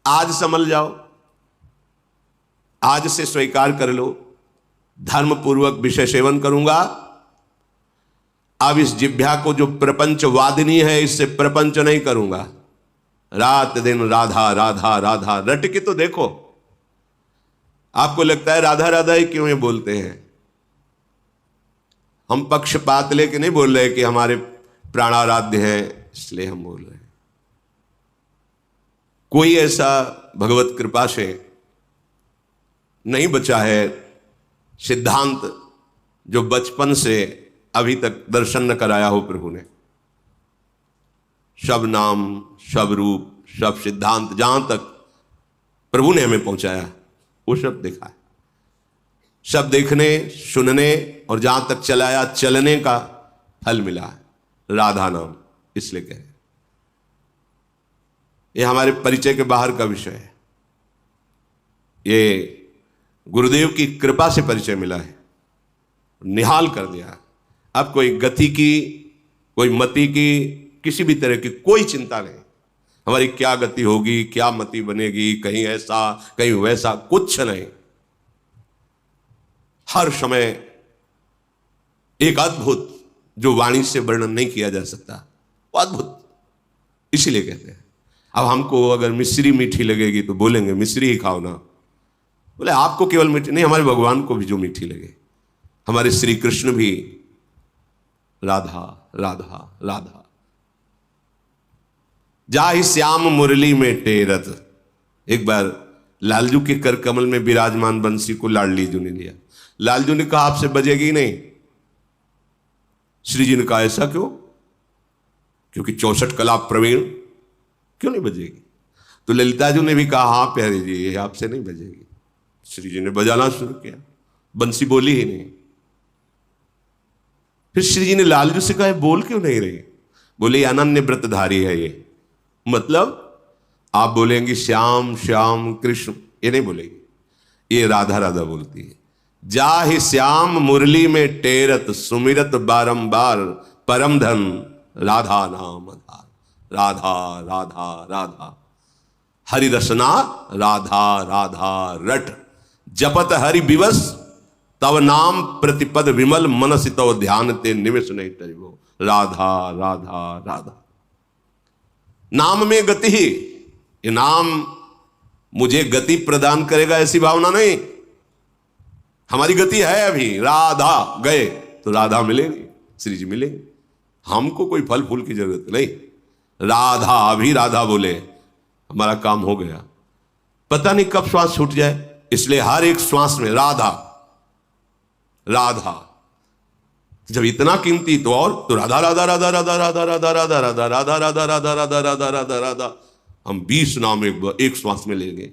आज संभल जाओ, आज से स्वीकार कर लो, धर्म पूर्वक विषय सेवन करूंगा। अब इस जिह्वा को जो प्रपंच वादिनी है इससे प्रपंच नहीं करूंगा। रात दिन राधा राधा राधा रट के तो देखो। आपको लगता है राधा राधा ही क्यों ये बोलते हैं? हम पक्षपात लेके नहीं बोल रहे कि हमारे प्राणाराध्य हैं इसलिए हम बोल रहे हैं। कोई ऐसा भगवत कृपा से नहीं बचा है सिद्धांत जो बचपन से अभी तक दर्शन न कराया हो प्रभु ने। सब नाम, सब रूप, सब सिद्धांत जहां तक प्रभु ने हमें पहुंचाया वो सब देखा है। सब देखने सुनने और जहां तक चलाया चलने का फल मिला है। राधा नाम इसलिए कहे, ये हमारे परिचय के बाहर का विषय है। ये गुरुदेव की कृपा से परिचय मिला है, निहाल कर दिया। अब कोई गति की, कोई मति की, किसी भी तरह की कोई चिंता नहीं। हमारी क्या गति होगी, क्या मति बनेगी, कहीं ऐसा कहीं वैसा, कुछ नहीं। हर समय एक अद्भुत जो वाणी से वर्णन नहीं किया जा सकता, वो अद्भुत। इसीलिए कहते हैं। अब हमको अगर मिश्री मीठी लगेगी तो बोलेंगे मिश्री ही खाओ ना। बोले आपको केवल मीठी नहीं, हमारे भगवान को भी जो मीठी लगे। हमारे श्री कृष्ण भी राधा राधा राधा। जाहि श्याम मुरली में टेरत। एक बार लालजू के कर कमल में विराजमान बंसी को लाडली जू ने लिया। लालजू ने कहा आपसे बजेगी नहीं। श्री जी ने कहा ऐसा क्यों? क्योंकि 64 कला प्रवीण, क्यों नहीं बजेगी? तो ललिताजू ने भी कहा हाँ प्यारे जी ये आपसे नहीं बजेगी। श्री जी ने बजाना शुरू किया, बंसी बोली ही नहीं। फिर श्री जी ने लालजू से कहा बोल क्यों नहीं रही? बोले अनन्य व्रतधारी है ये। मतलब आप बोलेंगे श्याम श्याम कृष्ण, ये नहीं बोलेगी, ये राधा राधा बोलती है। जाहि श्याम मुरली में टेरत सुमिरत बारंबार परम धन राधा नाम आधार। राधा राधा राधा हरि रसना राधा राधा रट। जपत हरि विवश तव नाम प्रतिपद विमल मनसि तव ध्यान ते निवेश नहीं टरिबो। राधा राधा राधा। नाम में गति ही, ये नाम मुझे गति प्रदान करेगा ऐसी भावना नहीं। हमारी गति है अभी, राधा गए तो राधा मिलेंगी, श्री जी मिलेंगे। हमको कोई फल फूल की जरूरत नहीं। राधा, अभी राधा बोले हमारा काम हो गया। पता नहीं कब श्वास छूट जाए, इसलिए हर एक श्वास में राधा राधा। जब इतना कीमती तो और तो राधा राधा राधा राधा राधा राधा राधा राधा राधा राधा राधा राधा राधा राधा राधा। हम 20 नाम एक श्वास में लेंगे,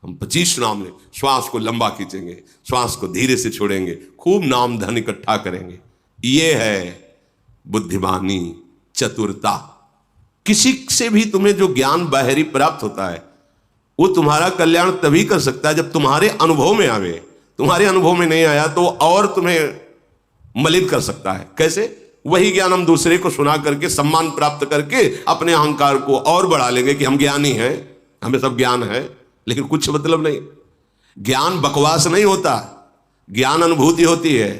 हम 25 नाम लें। श्वास को लंबा खींचेंगे, श्वास को धीरे से छोड़ेंगे, खूब नाम धन इकट्ठा करेंगे। ये है बुद्धिमानी, चतुरता। किसी से भी तुम्हें जो ज्ञान बाहरी प्राप्त होता है वो तुम्हारा कल्याण तभी कर सकता है जब तुम्हारे अनुभव में आवे। तुम्हारे अनुभव में नहीं आया तो और तुम्हें मलिन कर सकता है। कैसे? वही ज्ञान हम दूसरे को सुना करके सम्मान प्राप्त करके अपने अहंकार को और बढ़ा लेंगे कि हम ज्ञानी हैं, हमें सब ज्ञान है, लेकिन कुछ मतलब नहीं। ज्ञान बकवास नहीं होता, ज्ञान अनुभूति होती है।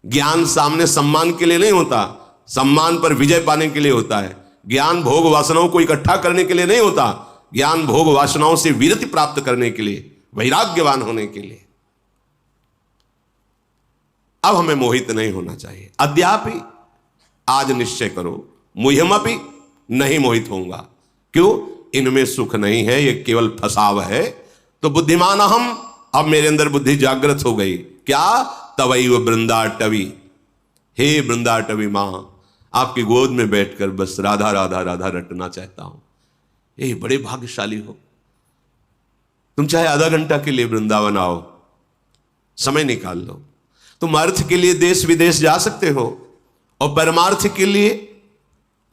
ज्ञान सामने सम्मान के लिए नहीं होता, सम्मान पर विजय पाने के लिए होता है। ज्ञान भोग वासनाओं को इकट्ठा करने के लिए नहीं होता, ज्ञान भोग वासनाओं से विरति प्राप्त करने के लिए, वैराग्यवान होने के लिए। अब हमें मोहित नहीं होना चाहिए। अद्यापि आज निश्चय करो मुह्यमपि नहीं मोहित होऊंगा। क्यों? इनमें सुख नहीं है, ये केवल फसाव है। तो बुद्धिमान हम, अब मेरे अंदर बुद्धि जागृत हो गई। क्या? तवैव वृंदाटवी। हे वृंदाटवी मां, आपकी गोद में बैठकर बस राधा राधा राधा रटना चाहता हूं। ये बड़े भाग्यशाली हो तुम। चाहे आधा घंटा के लिए वृंदावन आओ, समय निकाल लो। तुम अर्थ के लिए देश विदेश जा सकते हो और परमार्थ के लिए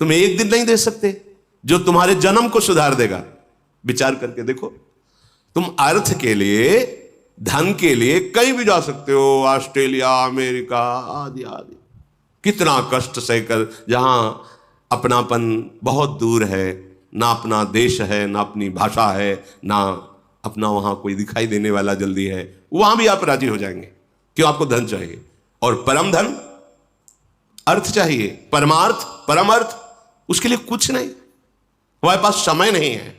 तुम एक दिन नहीं दे सकते जो तुम्हारे जन्म को सुधार देगा। विचार करके देखो, तुम अर्थ के लिए, धन के लिए कहीं भी जा सकते हो, ऑस्ट्रेलिया, अमेरिका आदि आदि। कितना कष्ट सहकर, जहां अपनापन बहुत दूर है, ना अपना देश है, ना अपनी भाषा है, ना अपना वहां कोई दिखाई देने वाला जल्दी है, वहां भी आप राजी हो जाएंगे। क्यों? आपको धन चाहिए, और परम धन अर्थ चाहिए, परमार्थ परम अर्थ, उसके लिए कुछ नहीं, हमारे पास समय नहीं है।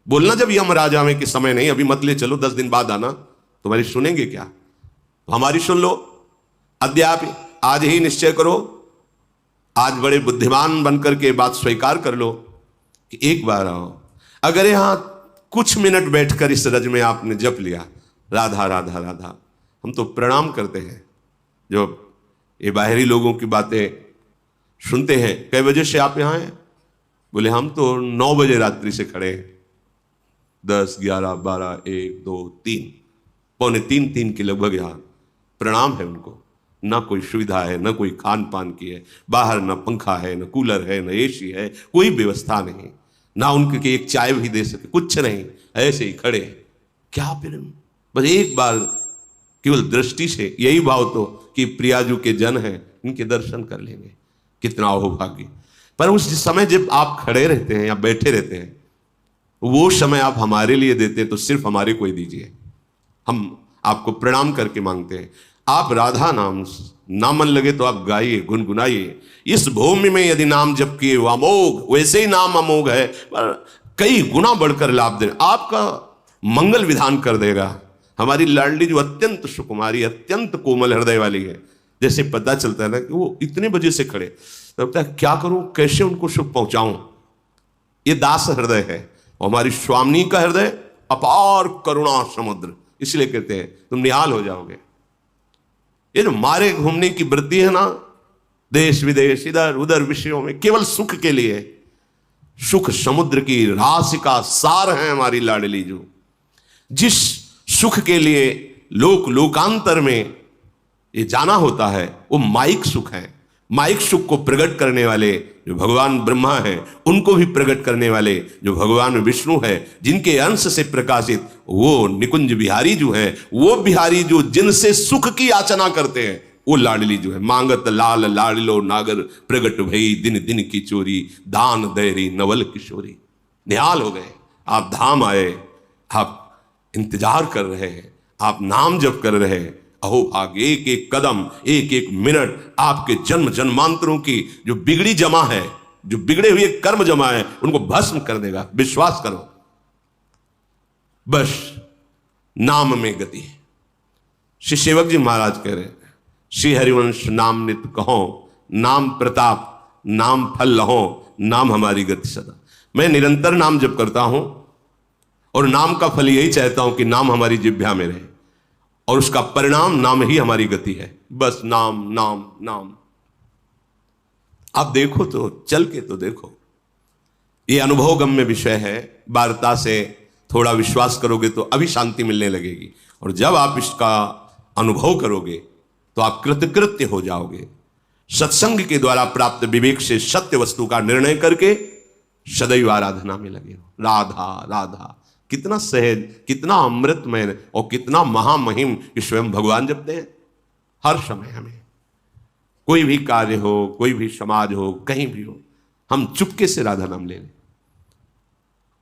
बोलना जब यमराज आवे कि समय नहीं, अभी मत ले चलो, 10 दिन बाद आना, तुम्हारी सुनेंगे क्या? तो हमारी सुन लो। अद्याप आज ही निश्चय करो, आज बड़े बुद्धिमान बनकर के बात स्वीकार कर लो कि एक बार आओ। अगर यहां कुछ मिनट बैठकर इस रज में आपने जप लिया राधा राधा राधा, हम तो प्रणाम करते हैं। जो ये बाहरी लोगों की बातें सुनते हैं, कई बजे से आप यहां हैं? बोले हम तो 9 बजे रात्रि से खड़े हैं, 10, 11, 12, 1, 2, 3, पौने 3 के लगभग यहाँ। प्रणाम है उनको। ना कोई सुविधा है, ना कोई खान पान की है, बाहर ना पंखा है, ना कूलर है, ना एसी है, कोई व्यवस्था नहीं, ना उनके एक चाय भी दे सके, कुछ नहीं, ऐसे ही खड़े। क्या फिर बस एक बार केवल दृष्टि से यही भाव तो कि प्रियाजू के जन हैं, इनके दर्शन कर लेंगे, कितना हो भाग्य। पर उस समय जब आप खड़े रहते हैं या बैठे रहते हैं, वो समय आप हमारे लिए देते हैं, तो सिर्फ हमारे को ही दीजिए। हम आपको प्रणाम करके मांगते हैं। आप राधा नाम ना मन लगे तो आप गाइए, गुनगुनाइए। इस भूमि में यदि नाम जप किए वो अमोघ, वैसे ही नाम अमोघ है, पर कई गुना बढ़कर लाभ दे, आपका मंगल विधान कर देगा। हमारी लाडली जो अत्यंत सुकुमारी, अत्यंत कोमल हृदय वाली है, जैसे पता चलता है ना कि वो इतने बजे से खड़े, तो क्या करूं, कैसे उनको सुख पहुंचाऊं। ये दास हृदय है, और हमारी स्वामिनी का हृदय अपार करुणा समुद्र, इसलिए कहते हैं तुम निहाल हो जाओगे। ये जो मारे घूमने की वृत्ति है ना, देश विदेश इधर उधर विषयों में, केवल सुख के लिए, सुख समुद्र की राशि का सार है हमारी लाडली। जो जिस सुख के लिए लोकांतर में ये जाना होता है, वो माइक सुख है। माइक सुख को प्रकट करने वाले जो भगवान ब्रह्मा है, उनको भी प्रकट करने वाले जो भगवान विष्णु है, जिनके अंश से प्रकाशित वो निकुंज बिहारी जो है, वो बिहारी जो जिनसे सुख की याचना करते हैं, वो लाडली जो है। मांगत लाल लाडलो नागर, प्रगट भई दिन दिन की चोरी, दान दैरी नवल किशोरी। निहाल हो गए, आप धाम आए, आप इंतजार कर रहे हैं, आप नाम जप कर रहे हैं। अहो आगे एक एक कदम, एक एक मिनट आपके जन्म जन्मांतरों की जो बिगड़ी जमा है, जो बिगड़े हुए कर्म जमा है, उनको भस्म कर देगा, विश्वास करो। बस नाम में गति है। श्री सेवक जी महाराज कह रहे हैं, श्री हरिवंश नाम नित कहो, नाम प्रताप नाम फल लहो, नाम हमारी गति सदा। मैं निरंतर नाम जप करता हूं, और नाम का फल यही चाहता हूं कि नाम हमारी जिह्वा में रहे, और उसका परिणाम नाम ही हमारी गति है। बस नाम नाम नाम। आप देखो तो, चल के तो देखो, ये अनुभवगम्य विषय है। वार्ता से थोड़ा विश्वास करोगे तो अभी शांति मिलने लगेगी, और जब आप इसका अनुभव करोगे तो आप कृतकृत्य हो जाओगे। सत्संग के द्वारा प्राप्त विवेक से सत्य वस्तु का निर्णय करके सदैव आराधना में लगे हो। राधा राधा, कितना सहज, कितना अमृतमय और कितना महामहिम कि स्वयं भगवान जपते हैं। हर समय हमें कोई भी कार्य हो, कोई भी समाज हो, कहीं भी हो, हम चुपके से राधा नाम ले लें।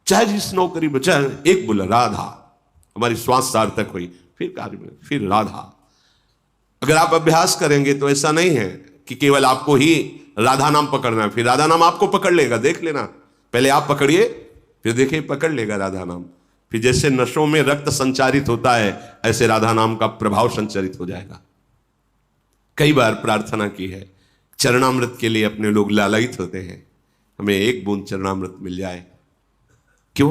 चाहे जिस नौकरी में, चाहे एक बोला राधा, हमारी श्वास सार्थक हुई, फिर कार्य में, फिर राधा। अगर आप अभ्यास करेंगे तो ऐसा नहीं है कि केवल आपको ही राधा नाम पकड़ना है, फिर राधा नाम आपको पकड़ लेगा। देख लेना, पहले आप पकड़िए, फिर देखिए पकड़ लेगा राधा नाम। फिर जैसे नशों में रक्त संचारित होता है, ऐसे राधा नाम का प्रभाव संचारित हो जाएगा। कई बार प्रार्थना की है, चरणामृत के लिए अपने लोग लालायित होते हैं, हमें एक बूंद चरणामृत मिल जाए। क्यों?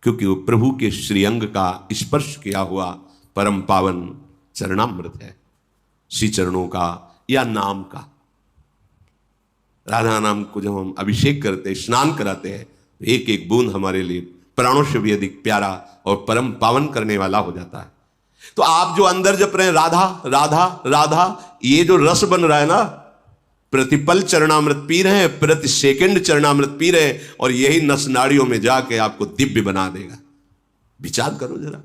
क्योंकि वो प्रभु के श्रीअंग का स्पर्श किया हुआ परम पावन चरणामृत है, श्री चरणों का या नाम का। राधा नाम को जब हम अभिषेक करते हैं, स्नान कराते हैं, एक एक बूंद हमारे लिए प्राणों से भी अधिक प्यारा और परम पावन करने वाला हो जाता है। तो आप जो अंदर जप रहे हैं राधा राधा राधा, ये जो रस बन रहा है ना, प्रतिपल चरणामृत पी रहे हैं, प्रति सेकंड चरणामृत पी रहे हैं, और यही नस नाड़ियों में जाके आपको दिव्य बना देगा। विचार करो जरा।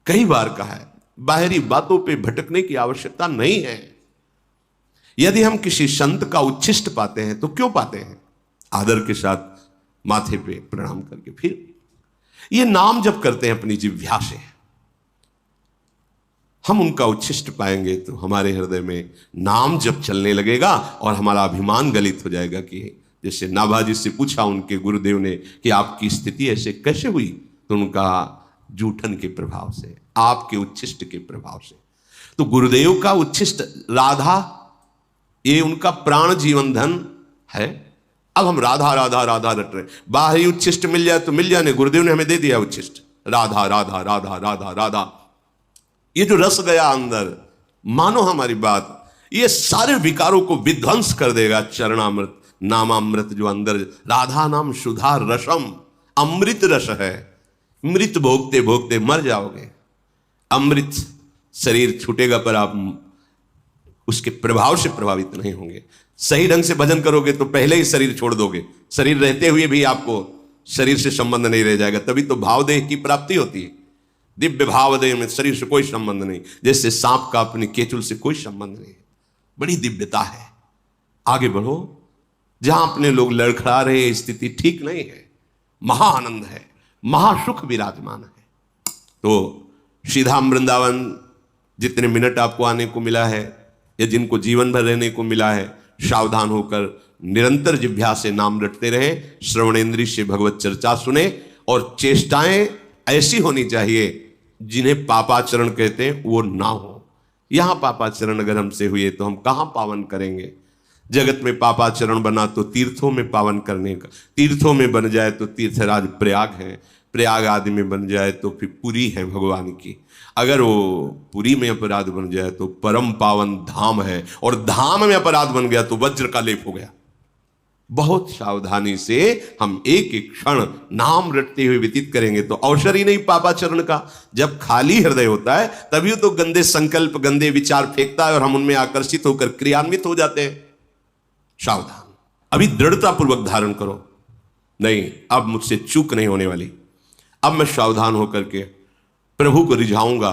कई बार कहा है, बाहरी बातों पे भटकने की आवश्यकता नहीं है। यदि हम किसी संत का उच्छिष्ट पाते हैं तो क्यों पाते हैं? आदर के साथ माथे पे प्रणाम करके फिर ये नाम जप करते हैं अपनी जिह्वा से, हम उनका उच्छिष्ट पाएंगे तो हमारे हृदय में नाम जप चलने लगेगा और हमारा अभिमान गलित हो जाएगा। कि जैसे नाभाजी से पूछा उनके गुरुदेव ने कि आपकी स्थिति ऐसे कैसे हुई, तो उनका जूठन के प्रभाव से, आपके उच्छिष्ट के प्रभाव से। तो गुरुदेव का उच्छिष्ट राधा, ये उनका प्राण जीवन धन है। अब हम राधा राधा राधा रट रहे, बाहरी उच्छिष्ट मिल जाए तो मिल जाए, गुरुदेव ने हमें दे दिया उच्छिष्ट, राधा राधा राधा राधा राधा। ये जो रस गया अंदर, मानो हमारी बात, ये सारे विकारों को विध्वंस कर देगा। चरणामृत नामामृत जो अंदर, राधा नाम सुधा रसम, अमृत रस है। मृत भोगते भोगते मर जाओगे, अमृत शरीर छूटेगा पर आप उसके प्रभाव से प्रभावित नहीं होंगे। सही ढंग से भजन करोगे तो पहले ही शरीर छोड़ दोगे, शरीर रहते हुए भी आपको शरीर से संबंध नहीं रह जाएगा। तभी तो भावदेह की प्राप्ति होती है। दिव्य भावदेह में शरीर से कोई संबंध नहीं, जैसे सांप का अपने केचुल से कोई संबंध नहीं। बड़ी दिव्यता है। आगे बढ़ो, जहां अपने लोग लड़खड़ा रहे, स्थिति ठीक नहीं है, महा आनंद है, महासुख विराजमान है। तो सीधा वृंदावन जितने मिनट आपको आने को मिला है या जिनको जीवन भर रहने को मिला है, सावधान होकर निरंतर जिह्वा से नाम रटते रहे, श्रवणेन्द्रिय से भगवत चर्चा सुने, और चेष्टाएं ऐसी होनी चाहिए जिन्हें पापाचरण कहते हैं वो ना हो। यहां पापाचरण अगर हमसे हुए तो हम कहां पावन करेंगे। जगत में पापाचरण बना तो तीर्थों में पावन करने का, तीर्थों में बन जाए तो तीर्थराज प्रयाग है, प्रयाग आदि में बन जाए तो फिर पुरी है भगवान की, अगर वो पुरी में अपराध बन जाए तो परम पावन धाम है, और धाम में अपराध बन गया तो वज्र का लेप हो गया। बहुत सावधानी से हम एक एक क्षण नाम रटते हुए व्यतीत करेंगे तो अवसर ही नहीं पापाचरण का। जब खाली हृदय होता है तभी तो गंदे संकल्प, गंदे विचार फेंकता है और हम उनमें आकर्षित होकर क्रियान्वित हो जाते हैं। सावधान, अभी दृढ़ता पूर्वक धारण करो, नहीं अब मुझसे चूक नहीं होने वाली, अब मैं सावधान होकर के प्रभु को रिझाऊंगा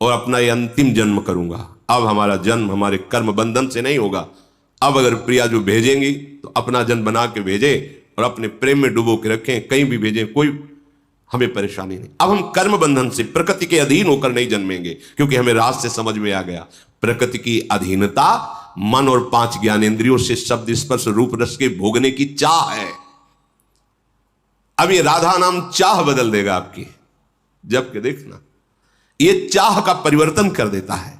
और अपना ये अंतिम जन्म करूंगा। अब हमारा जन्म हमारे कर्म बंधन से नहीं होगा। अब अगर प्रिया जो भेजेंगी तो अपना जन्म बना के भेजे और अपने प्रेम में डुबो के रखें, कहीं भी भेजें, कोई हमें परेशानी नहीं। अब हम कर्म बंधन से, प्रकृति के अधीन होकर नहीं जन्मेंगे, क्योंकि हमें राज से समझ में आ गया प्रकृति की अधीनता मन और 5 ज्ञानेंद्रियों से शब्द स्पर्श रूप रस के भोगने की चाह है। अब ये राधा नाम चाह बदल देगा आपकी, जबकि देखना ये चाह का परिवर्तन कर देता है।